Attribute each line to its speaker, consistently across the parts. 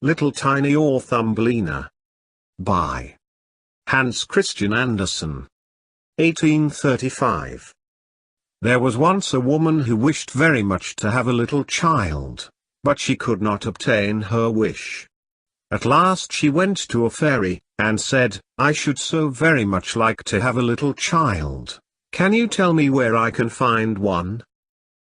Speaker 1: Little Tiny or Thumbelina. By Hans Christian Andersen. 1835. There was once a woman who wished very much to have a little child, but she could not obtain her wish. At last she went to a fairy, and said, "I should so very much like to have a little child. Can you tell me where I can find one?"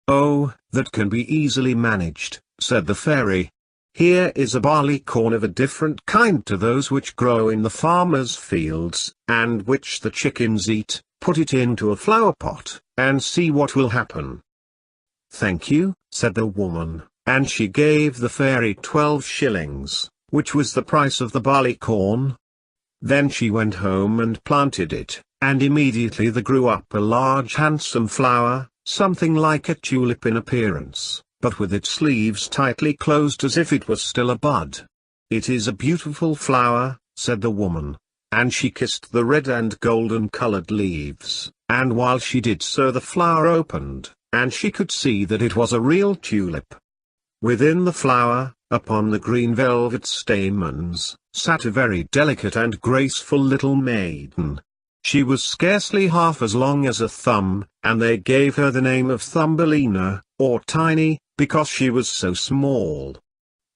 Speaker 1: "Oh, that can be easily managed," said the fairy. "Here is a barley corn of a different kind to those which grow in the farmers' fields, and which the chickens eat. Put it into a flower pot, and see what will happen." "Thank you," said the woman, and she gave the fairy 12 shillings, which was the price of the barley corn. Then she went home and planted it, and immediately there grew up a large handsome flower, something like a tulip in appearance, but with its leaves tightly closed as if it was still a bud. "It is a beautiful flower," said the woman, and she kissed the red and golden-colored leaves, and while she did so the flower opened, and she could see that it was a real tulip. Within the flower, upon the green velvet stamens, sat a very delicate and graceful little maiden. She was scarcely half as long as a thumb, and they gave her the name of Thumbelina, or Tiny, because she was so small.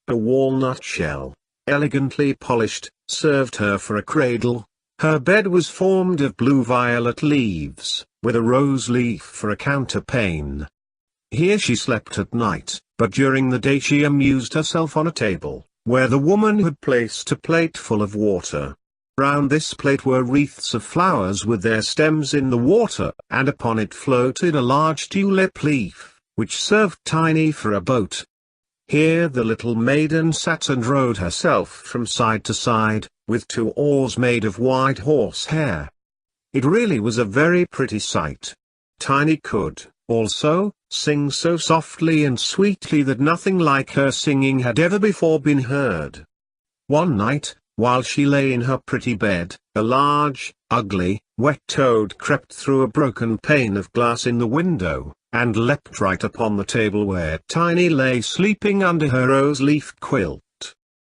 Speaker 1: A walnut shell, elegantly polished, served her for a cradle. Her bed was formed of blue-violet leaves, with a rose leaf for a counterpane. Here she slept at night, but during the day she amused herself on a table, where the woman had placed a plate full of water. Round this plate were wreaths of flowers with their stems in the water, and upon it floated a large tulip leaf, which served Tiny for a boat. Here the little maiden sat and rowed herself from side to side, with 2 oars made of white horsehair. It really was a very pretty sight. Tiny could, also, sing so softly and sweetly that nothing like her singing had ever before been heard. One night, while she lay in her pretty bed, a large, ugly, wet toad crept through a broken pane of glass in the window, and leapt right upon the table where Tiny lay sleeping under her rose-leaf quilt.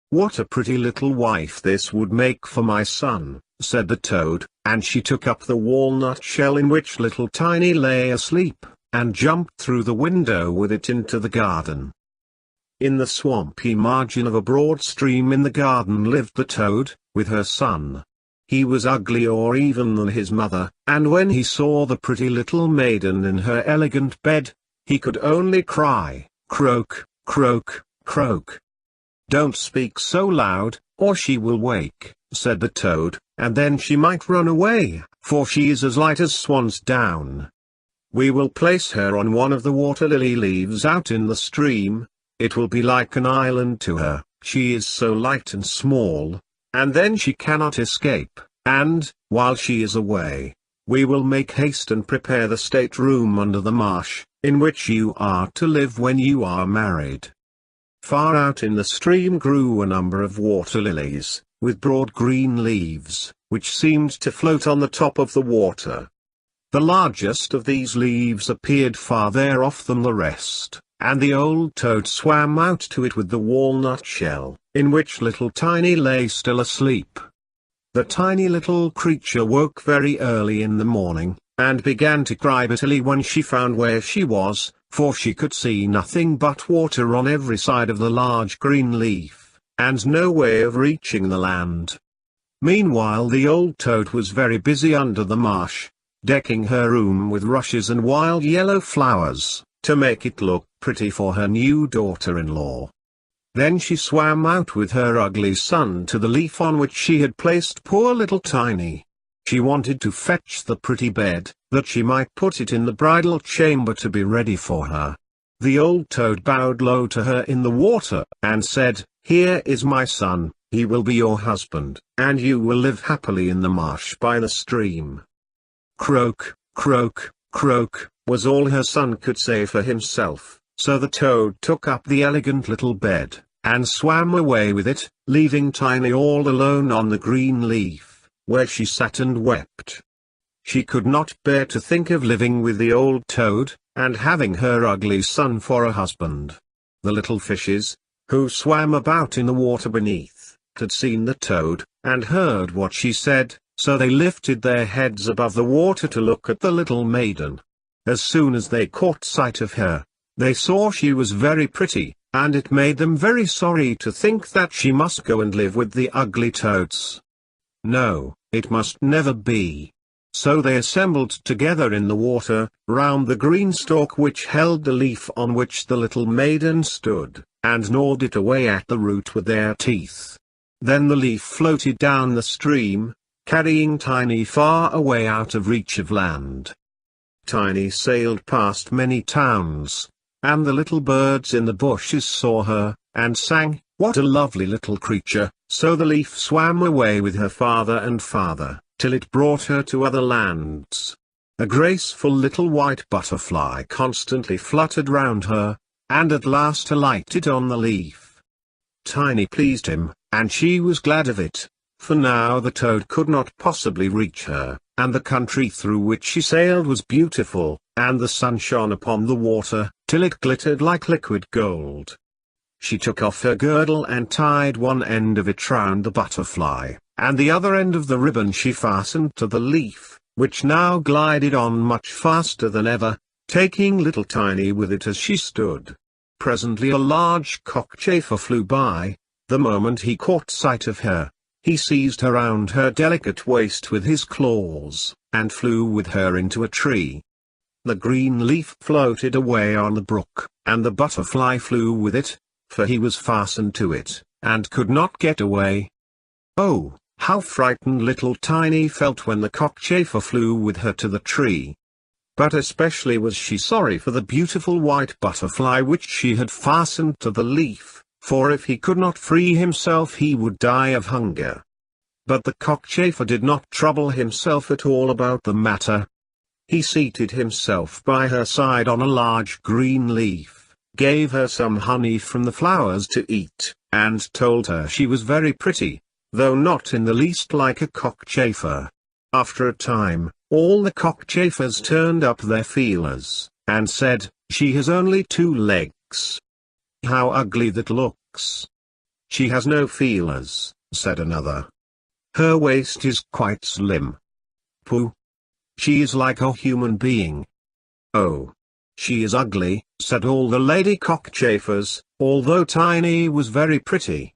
Speaker 1: "What a pretty little wife this would make for my son," said the toad, and she took up the walnut shell in which little Tiny lay asleep, and jumped through the window with it into the garden. In the swampy margin of a broad stream in the garden lived the toad, with her son. He was uglier even than his mother, and when he saw the pretty little maiden in her elegant bed, he could only cry, "Croak, croak, croak." "Don't speak so loud, or she will wake," said the toad, "and then she might run away, for she is as light as swan's down. We will place her on one of the water-lily leaves out in the stream. It will be like an island to her, she is so light and small, and then she cannot escape, and, while she is away, we will make haste and prepare the state-room under the marsh, in which you are to live when you are married." Far out in the stream grew a number of water-lilies, with broad green leaves, which seemed to float on the top of the water. The largest of these leaves appeared farther off than the rest, and the old toad swam out to it with the walnut shell, in which little Tiny lay still asleep. The tiny little creature woke very early in the morning, and began to cry bitterly when she found where she was, for she could see nothing but water on every side of the large green leaf, and no way of reaching the land. Meanwhile the old toad was very busy under the marsh, decking her room with rushes and wild yellow flowers, to make it look pretty for her new daughter-in-law. Then she swam out with her ugly son to the leaf on which she had placed poor little Tiny. She wanted to fetch the pretty bed, that she might put it in the bridal chamber to be ready for her. The old toad bowed low to her in the water, and said, "Here is my son, he will be your husband, and you will live happily in the marsh by the stream." "Croak, croak, croak," was all her son could say for himself, so the toad took up the elegant little bed, and swam away with it, leaving Tiny all alone on the green leaf, where she sat and wept. She could not bear to think of living with the old toad, and having her ugly son for a husband. The little fishes, who swam about in the water beneath, had seen the toad, and heard what she said, so they lifted their heads above the water to look at the little maiden. As soon as they caught sight of her, they saw she was very pretty, and it made them very sorry to think that she must go and live with the ugly toads. No, it must never be. So they assembled together in the water, round the green stalk which held the leaf on which the little maiden stood, and gnawed it away at the root with their teeth. Then the leaf floated down the stream, carrying Tiny far away out of reach of land. Tiny sailed past many towns, and the little birds in the bushes saw her, and sang, "What a lovely little creature!" So the leaf swam away with her farther and farther, till it brought her to other lands. A graceful little white butterfly constantly fluttered round her, and at last alighted on the leaf. Tiny pleased him, and she was glad of it, for now the toad could not possibly reach her, and the country through which she sailed was beautiful, and the sun shone upon the water, till it glittered like liquid gold. She took off her girdle and tied one end of it round the butterfly, and the other end of the ribbon she fastened to the leaf, which now glided on much faster than ever, taking little Tiny with it as she stood. Presently a large cockchafer flew by. The moment he caught sight of her, he seized her round her delicate waist with his claws, and flew with her into a tree. The green leaf floated away on the brook, and the butterfly flew with it, for he was fastened to it, and could not get away. Oh, how frightened little Tiny felt when the cockchafer flew with her to the tree. But especially was she sorry for the beautiful white butterfly which she had fastened to the leaf, for if he could not free himself he would die of hunger. But the cockchafer did not trouble himself at all about the matter. He seated himself by her side on a large green leaf, gave her some honey from the flowers to eat, and told her she was very pretty, though not in the least like a cockchafer. After a time, all the cockchafers turned up their feelers, and said, "She has only 2 legs. How ugly that looks." "She has no feelers," said another. "Her waist is quite slim." "Pooh! She is like a human being." "Oh! She is ugly," said all the lady cockchafers, although Tiny was very pretty.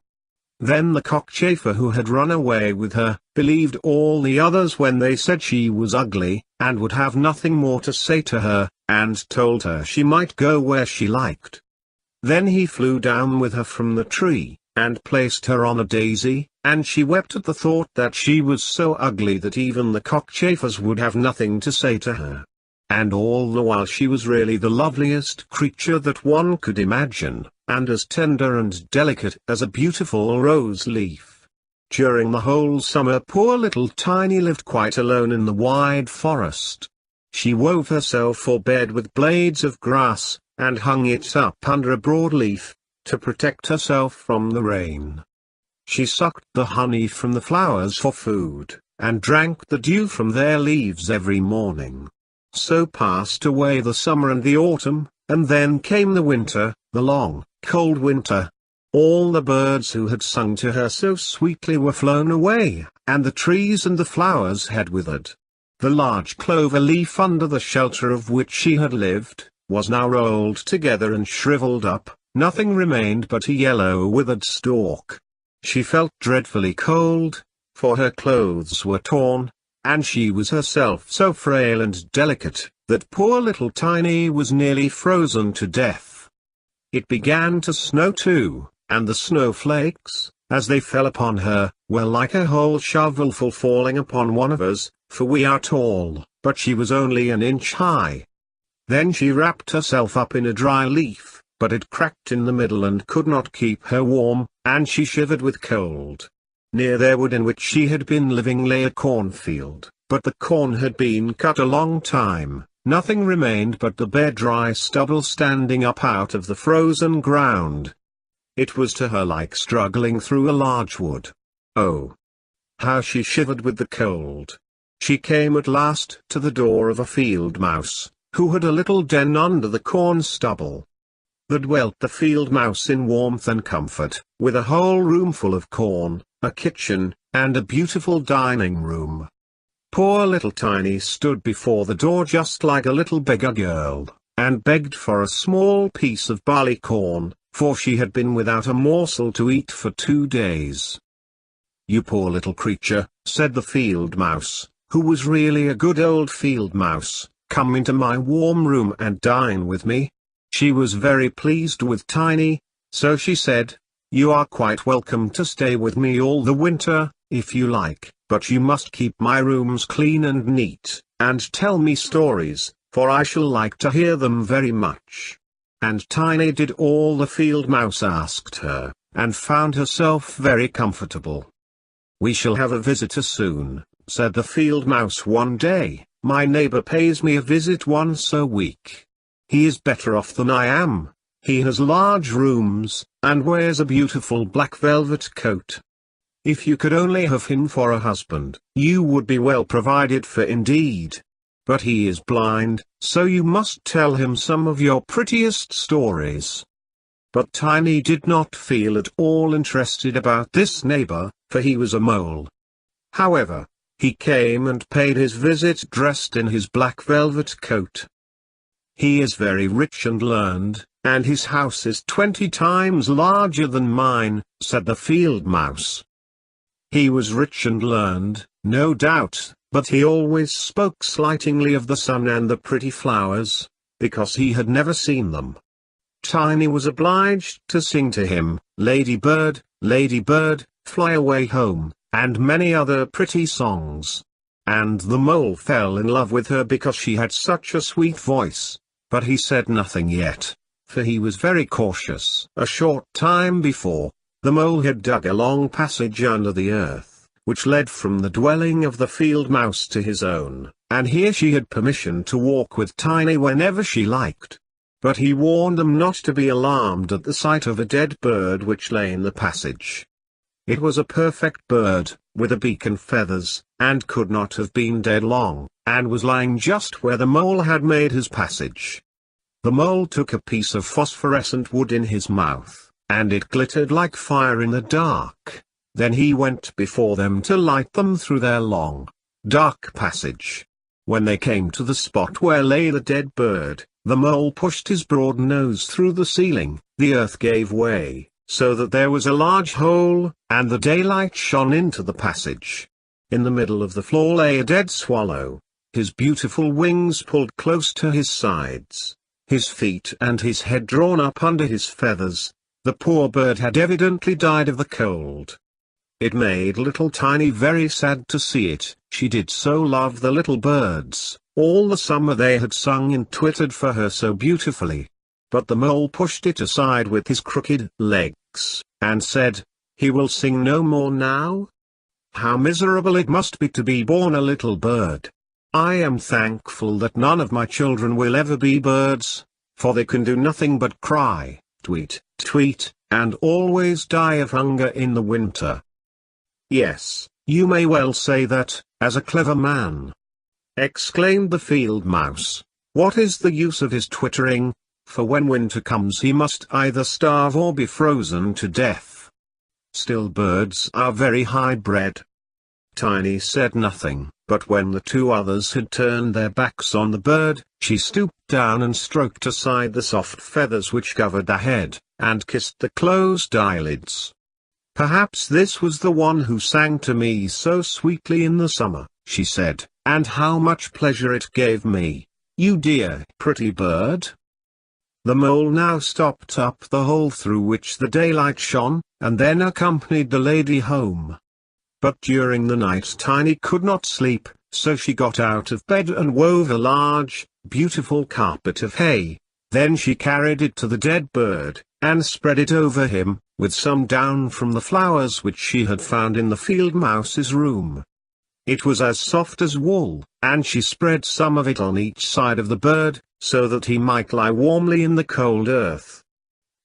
Speaker 1: Then the cockchafer who had run away with her, believed all the others when they said she was ugly, and would have nothing more to say to her, and told her she might go where she liked. Then he flew down with her from the tree, and placed her on a daisy, and she wept at the thought that she was so ugly that even the cockchafers would have nothing to say to her. And all the while she was really the loveliest creature that one could imagine, and as tender and delicate as a beautiful rose leaf. During the whole summer poor little Tiny lived quite alone in the wide forest. She wove herself a bed with blades of grass, and hung it up under a broad leaf, to protect herself from the rain. She sucked the honey from the flowers for food, and drank the dew from their leaves every morning. So passed away the summer and the autumn, and then came the winter, the long, cold winter. All the birds who had sung to her so sweetly were flown away, and the trees and the flowers had withered. The large clover leaf under the shelter of which she had lived, was now rolled together and shriveled up, nothing remained but a yellow withered stalk. She felt dreadfully cold, for her clothes were torn, and she was herself so frail and delicate, that poor little Tiny was nearly frozen to death. It began to snow too, and the snowflakes, as they fell upon her, were like a whole shovelful falling upon one of us, for we are tall, but she was only an inch high. Then she wrapped herself up in a dry leaf, but it cracked in the middle and could not keep her warm, and she shivered with cold. Near their wood in which she had been living lay a cornfield, but the corn had been cut a long time, nothing remained but the bare dry stubble standing up out of the frozen ground. It was to her like struggling through a large wood. Oh! How she shivered with the cold! She came at last to the door of a field mouse, who had a little den under the corn stubble. There dwelt the field mouse in warmth and comfort, with a whole room full of corn, a kitchen, and a beautiful dining room. Poor little Tiny stood before the door just like a little beggar girl, and begged for a small piece of barley corn, for she had been without a morsel to eat for 2 days. "You poor little creature," said the field mouse, who was really a good old field mouse, "come into my warm room and dine with me." She was very pleased with Tiny, so she said, "You are quite welcome to stay with me all the winter, if you like, but you must keep my rooms clean and neat, and tell me stories, for I shall like to hear them very much." And Tiny did all the field mouse asked her, and found herself very comfortable. "We shall have a visitor soon," said the field mouse one day. "My neighbor pays me a visit once a week. He is better off than I am. He has large rooms, and wears a beautiful black velvet coat. If you could only have him for a husband, you would be well provided for indeed. But he is blind, so you must tell him some of your prettiest stories." But Tiny did not feel at all interested about this neighbor, for he was a mole. However, he came and paid his visit dressed in his black velvet coat. "He is very rich and learned, and his house is 20 times larger than mine," said the field mouse. He was rich and learned, no doubt, but he always spoke slightingly of the sun and the pretty flowers, because he had never seen them. Tiny was obliged to sing to him, lady bird, fly away home," and many other pretty songs. And the mole fell in love with her because she had such a sweet voice, but he said nothing yet, for he was very cautious. A short time before, the mole had dug a long passage under the earth, which led from the dwelling of the field mouse to his own, and here she had permission to walk with Tiny whenever she liked. But he warned them not to be alarmed at the sight of a dead bird which lay in the passage. It was a perfect bird, with a beak and feathers, and could not have been dead long, and was lying just where the mole had made his passage. The mole took a piece of phosphorescent wood in his mouth, and it glittered like fire in the dark. Then he went before them to light them through their long, dark passage. When they came to the spot where lay the dead bird, the mole pushed his broad nose through the ceiling, the earth gave way, so that there was a large hole, and the daylight shone into the passage. In the middle of the floor lay a dead swallow, his beautiful wings pulled close to his sides, his feet and his head drawn up under his feathers. The poor bird had evidently died of the cold. It made little Tiny very sad to see it. She did so love the little birds. All the summer they had sung and twittered for her so beautifully. But the mole pushed it aside with his crooked legs, and said, "He will sing no more now? How miserable it must be to be born a little bird. I am thankful that none of my children will ever be birds, for they can do nothing but cry, tweet, tweet, and always die of hunger in the winter." "Yes, you may well say that, as a clever man," exclaimed the field mouse. "What is the use of his twittering? For when winter comes he must either starve or be frozen to death. Still, birds are very high-bred." Tiny said nothing, but when the two others had turned their backs on the bird, she stooped down and stroked aside the soft feathers which covered the head, and kissed the closed eyelids. "Perhaps this was the one who sang to me so sweetly in the summer," she said, "and how much pleasure it gave me, you dear pretty bird." The mole now stopped up the hole through which the daylight shone, and then accompanied the lady home. But during the night Tiny could not sleep, so she got out of bed and wove a large, beautiful carpet of hay. Then she carried it to the dead bird, and spread it over him, with some down from the flowers which she had found in the field mouse's room. It was as soft as wool, and she spread some of it on each side of the bird, so that he might lie warmly in the cold earth.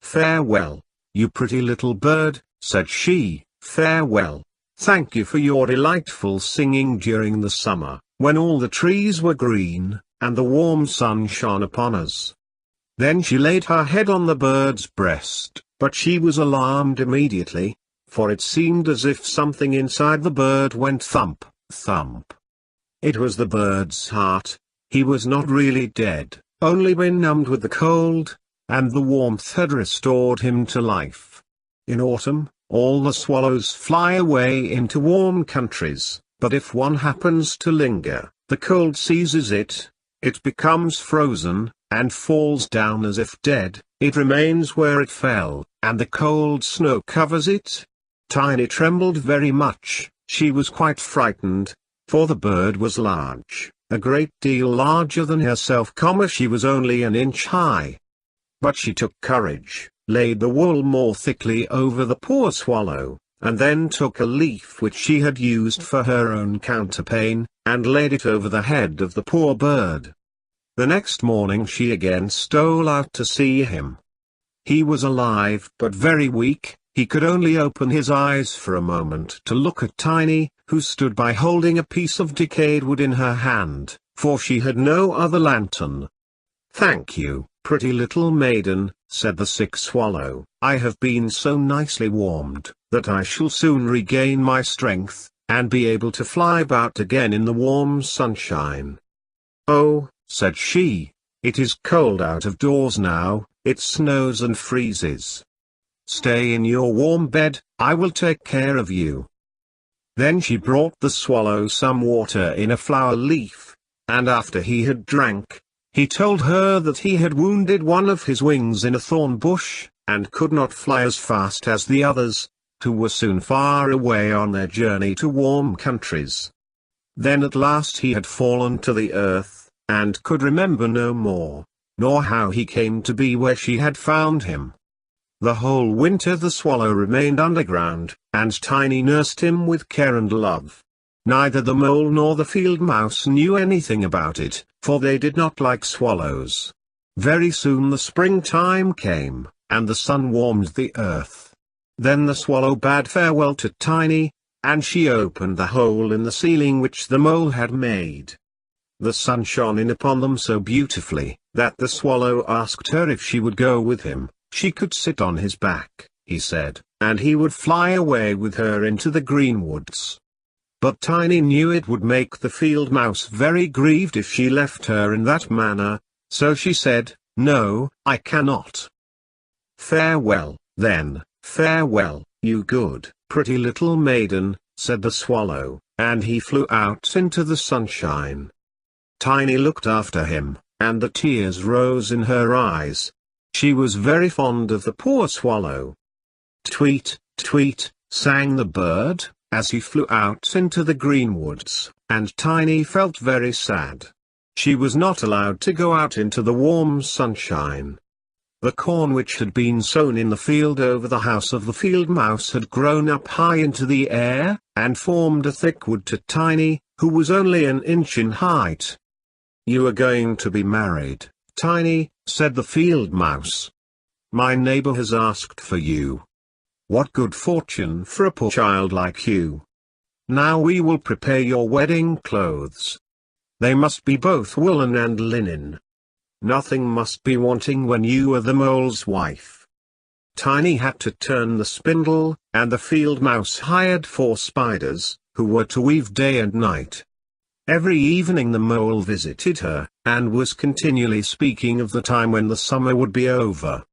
Speaker 1: "Farewell, you pretty little bird," said she, "farewell. Thank you for your delightful singing during the summer, when all the trees were green, and the warm sun shone upon us. Then she laid her head on the bird's breast, but she was alarmed immediately, for it seemed as if something inside the bird went thump, thump. It was the bird's heart. He was not really dead, only benumbed with the cold, and the warmth had restored him to life. In autumn, all the swallows fly away into warm countries, but if one happens to linger, the cold seizes it, it becomes frozen, and falls down as if dead. It remains where it fell, and the cold snow covers it. Tiny trembled very much. She was quite frightened, for the bird was large, a great deal larger than herself, she was only an inch high. But she took courage, laid the wool more thickly over the poor swallow, and then took a leaf which she had used for her own counterpane, and laid it over the head of the poor bird. The next morning she again stole out to see him. He was alive but very weak. He could only open his eyes for a moment to look at Tiny, who stood by holding a piece of decayed wood in her hand, for she had no other lantern. "Thank you, pretty little maiden," said the sick swallow. "I have been so nicely warmed, that I shall soon regain my strength, and be able to fly about again in the warm sunshine." "Oh," said she, "it is cold out of doors now, it snows and freezes. Stay in your warm bed, I will take care of you." Then she brought the swallow some water in a flower leaf, and after he had drank, he told her that he had wounded one of his wings in a thorn bush, and could not fly as fast as the others, who were soon far away on their journey to warm countries. Then at last he had fallen to the earth, and could remember no more, nor how he came to be where she had found him. The whole winter the swallow remained underground, and Tiny nursed him with care and love. Neither the mole nor the field mouse knew anything about it, for they did not like swallows. Very soon the springtime came, and the sun warmed the earth. Then the swallow bade farewell to Tiny, and she opened the hole in the ceiling which the mole had made. The sun shone in upon them so beautifully, that the swallow asked her if she would go with him. She could sit on his back, he said, and he would fly away with her into the green woods. But Tiny knew it would make the field mouse very grieved if she left her in that manner, so she said, "No, I cannot." "Farewell, then, farewell, you good, pretty little maiden," said the swallow, and he flew out into the sunshine. Tiny looked after him, and the tears rose in her eyes. She was very fond of the poor swallow. "Tweet, tweet," sang the bird, as he flew out into the green woods, and Tiny felt very sad. She was not allowed to go out into the warm sunshine. The corn which had been sown in the field over the house of the field mouse had grown up high into the air, and formed a thick wood to Tiny, who was only an inch in height. "You are going to be married, Tiny," said the field mouse. "My neighbor has asked for you. What good fortune for a poor child like you. Now we will prepare your wedding clothes. They must be both woolen and linen. Nothing must be wanting when you are the mole's wife." Tiny had to turn the spindle, and the field mouse hired 4 spiders, who were to weave day and night. Every evening the mole visited her, and was continually speaking of the time when the summer would be over.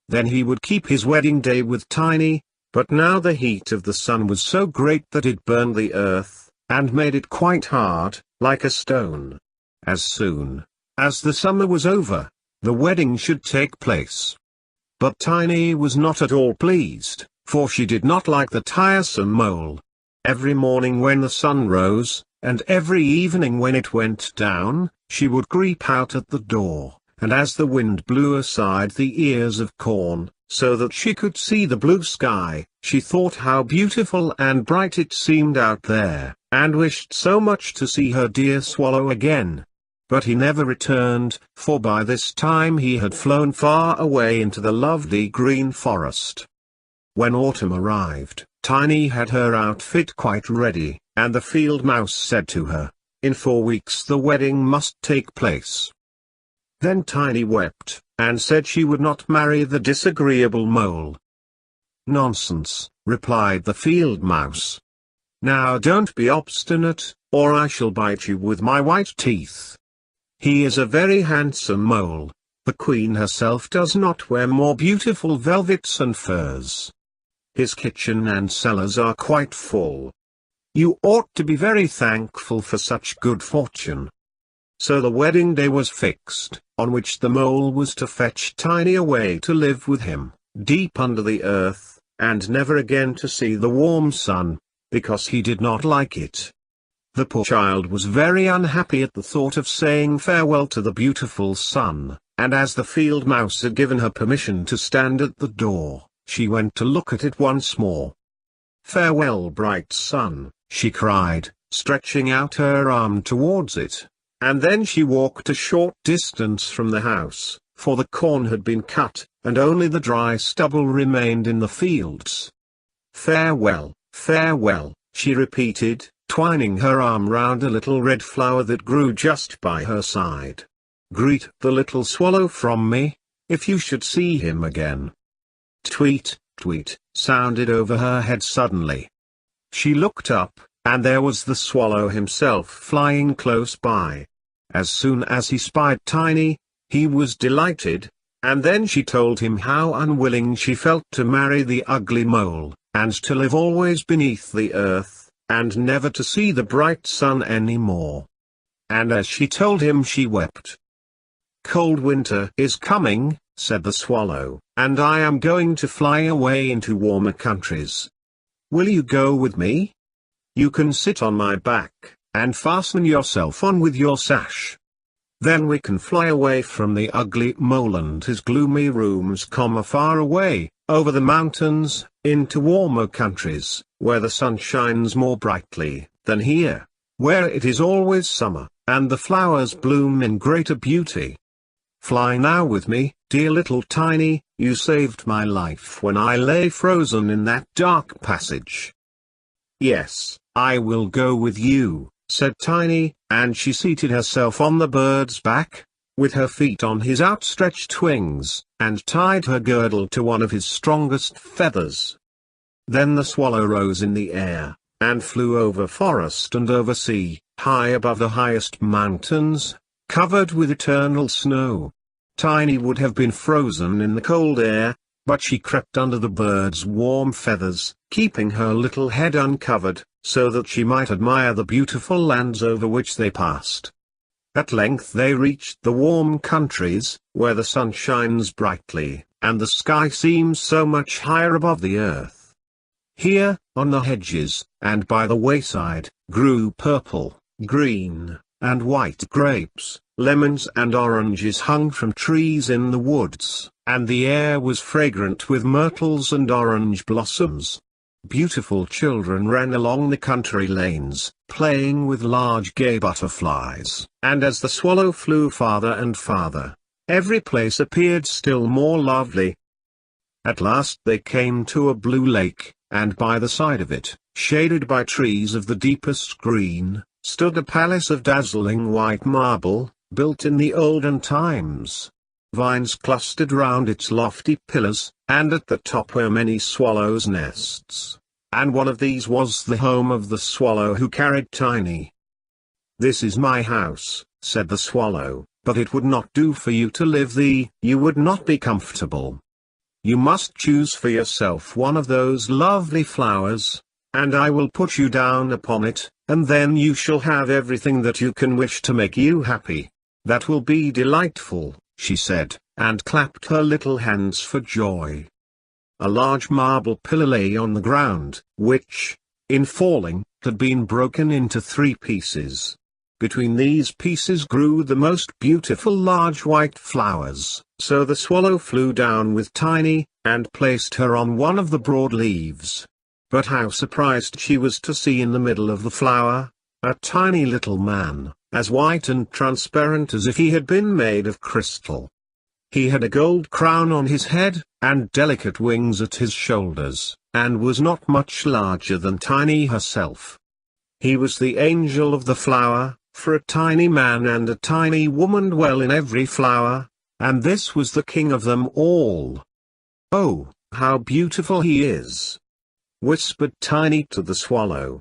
Speaker 1: Then he would keep his wedding day with Tiny, but now the heat of the sun was so great that it burned the earth, and made it quite hard, like a stone. As soon as the summer was over, the wedding should take place. But Tiny was not at all pleased, for she did not like the tiresome mole. Every morning when the sun rose, and every evening when it went down, she would creep out at the door, and as the wind blew aside the ears of corn, so that she could see the blue sky, she thought how beautiful and bright it seemed out there, and wished so much to see her dear swallow again. But he never returned, for by this time he had flown far away into the lovely green forest. When autumn arrived, Tiny had her outfit quite ready, and the field mouse said to her, "In 4 weeks the wedding must take place." Then Tiny wept, and said she would not marry the disagreeable mole. "Nonsense," replied the field mouse. "Now don't be obstinate, or I shall bite you with my white teeth. He is a very handsome mole. The queen herself does not wear more beautiful velvets and furs. His kitchen and cellars are quite full. You ought to be very thankful for such good fortune." So the wedding day was fixed, on which the mole was to fetch Tiny away to live with him, deep under the earth, and never again to see the warm sun, because he did not like it. The poor child was very unhappy at the thought of saying farewell to the beautiful sun, and as the field mouse had given her permission to stand at the door, she went to look at it once more. "Farewell, bright sun," she cried, stretching out her arm towards it, and then she walked a short distance from the house, for the corn had been cut, and only the dry stubble remained in the fields. "Farewell, farewell," she repeated, twining her arm round a little red flower that grew just by her side. "Greet the little swallow from me, if you should see him again." Tweet, tweet, sounded over her head suddenly. She looked up, and there was the swallow himself flying close by. As soon as he spied Tiny, he was delighted, and then she told him how unwilling she felt to marry the ugly mole, and to live always beneath the earth, and never to see the bright sun any more. And as she told him she wept. "Cold winter is coming," said the swallow, "and I am going to fly away into warmer countries. Will you go with me? You can sit on my back, and fasten yourself on with your sash. Then we can fly away from the ugly mole and his gloomy rooms, far away, over the mountains, into warmer countries, where the sun shines more brightly than here, where it is always summer, and the flowers bloom in greater beauty. Fly now with me, dear little Tiny, you saved my life when I lay frozen in that dark passage." "Yes, I will go with you," said Tiny, and she seated herself on the bird's back, with her feet on his outstretched wings, and tied her girdle to one of his strongest feathers. Then the swallow rose in the air, and flew over forest and over sea, high above the highest mountains, covered with eternal snow. Tiny would have been frozen in the cold air, but she crept under the bird's warm feathers, keeping her little head uncovered, so that she might admire the beautiful lands over which they passed. At length they reached the warm countries, where the sun shines brightly, and the sky seems so much higher above the earth. Here, on the hedges, and by the wayside, grew purple, green, and white grapes, lemons and oranges hung from trees in the woods, and the air was fragrant with myrtles and orange blossoms. Beautiful children ran along the country lanes, playing with large gay butterflies, and as the swallow flew farther and farther, every place appeared still more lovely. At last they came to a blue lake, and by the side of it, shaded by trees of the deepest green, stood a palace of dazzling white marble, built in the olden times. Vines clustered round its lofty pillars, and at the top were many swallows' nests, and one of these was the home of the swallow who carried Tiny. "This is my house," said the swallow, "but it would not do for you to live there. You would not be comfortable. You must choose for yourself one of those lovely flowers, and I will put you down upon it, and then you shall have everything that you can wish to make you happy. That will be delightful," she said, and clapped her little hands for joy. A large marble pillar lay on the ground, which, in falling, had been broken into 3 pieces. Between these pieces grew the most beautiful large white flowers, so the swallow flew down with Tiny, and placed her on one of the broad leaves. But how surprised she was to see in the middle of the flower, a tiny little man, as white and transparent as if he had been made of crystal. He had a gold crown on his head, and delicate wings at his shoulders, and was not much larger than Tiny herself. He was the angel of the flower, for a tiny man and a tiny woman dwell in every flower, and this was the king of them all. "Oh, how beautiful he is!" whispered Tiny to the swallow.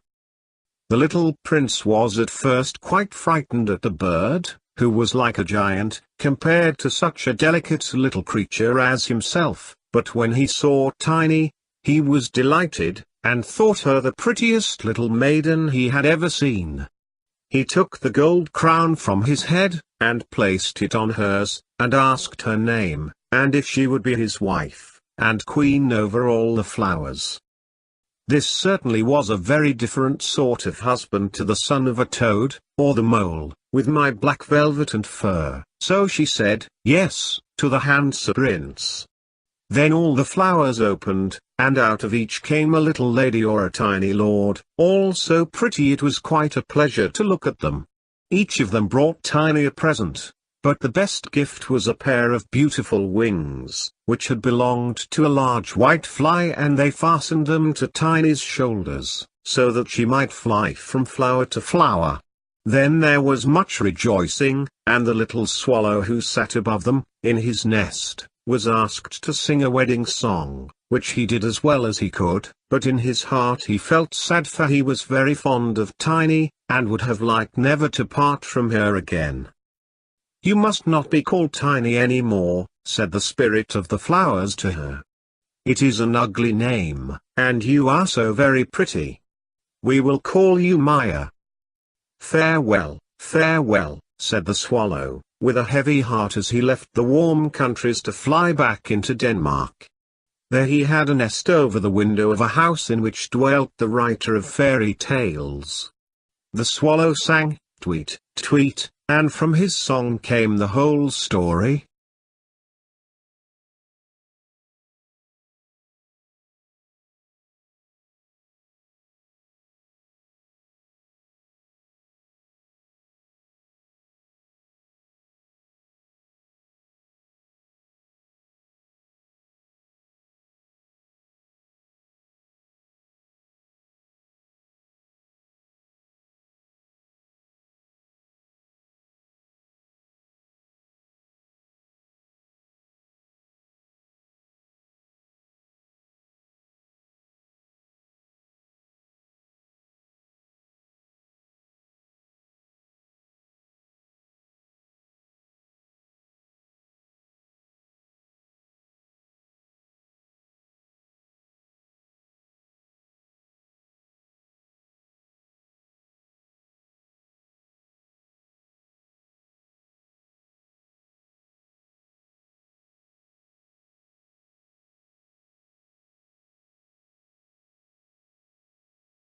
Speaker 1: The little prince was at first quite frightened at the bird, who was like a giant, compared to such a delicate little creature as himself, but when he saw Tiny, he was delighted, and thought her the prettiest little maiden he had ever seen. He took the gold crown from his head, and placed it on hers, and asked her name, and if she would be his wife, and queen over all the flowers. This certainly was a very different sort of husband to the son of a toad, or the mole, with my black velvet and fur, so she said, "Yes," to the handsome prince. Then all the flowers opened, and out of each came a little lady or a tiny lord, all so pretty it was quite a pleasure to look at them. Each of them brought Tiny a present, but the best gift was a pair of beautiful wings, which had belonged to a large white fly, and they fastened them to Tiny's shoulders, so that she might fly from flower to flower. Then there was much rejoicing, and the little swallow who sat above them, in his nest, was asked to sing a wedding song, which he did as well as he could, but in his heart he felt sad, for he was very fond of Tiny, and would have liked never to part from her again. "You must not be called Tiny any more," said the spirit of the flowers to her. "It is an ugly name, and you are so very pretty. We will call you Maya." "Farewell, farewell," said the swallow, with a heavy heart, as he left the warm countries to fly back into Denmark. There he had a nest over the window of a house in which dwelt the writer of fairy tales. The swallow sang, "Tweet, tweet," and from his song came the whole story,